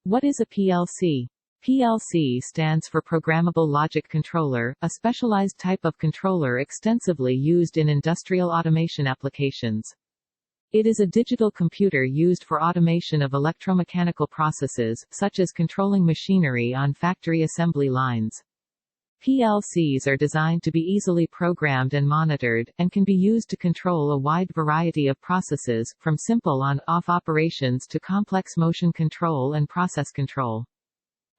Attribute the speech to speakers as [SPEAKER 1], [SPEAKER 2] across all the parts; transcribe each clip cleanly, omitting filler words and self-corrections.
[SPEAKER 1] What is a PLC? PLC stands for Programmable Logic Controller, a specialized type of controller extensively used in industrial automation applications. It is a digital computer used for automation of electromechanical processes, such as controlling machinery on factory assembly lines. PLCs are designed to be easily programmed and monitored, and can be used to control a wide variety of processes, from simple on-off operations to complex motion control and process control.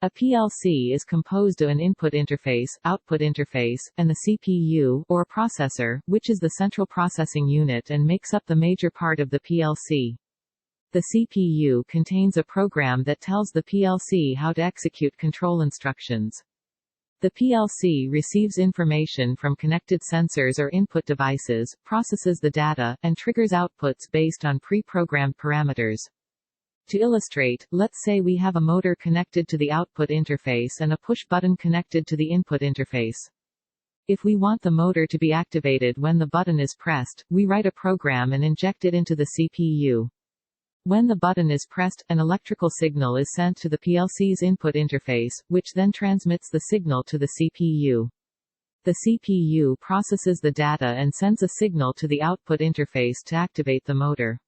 [SPEAKER 1] A PLC is composed of an input interface, output interface, and the CPU, or processor, which is the central processing unit and makes up the major part of the PLC. The CPU contains a program that tells the PLC how to execute control instructions. The PLC receives information from connected sensors or input devices, processes the data, and triggers outputs based on pre-programmed parameters. To illustrate, let's say we have a motor connected to the output interface and a push button connected to the input interface. If we want the motor to be activated when the button is pressed, we write a program and inject it into the CPU. When the button is pressed, an electrical signal is sent to the PLC's input interface, which then transmits the signal to the CPU. The CPU processes the data and sends a signal to the output interface to activate the motor.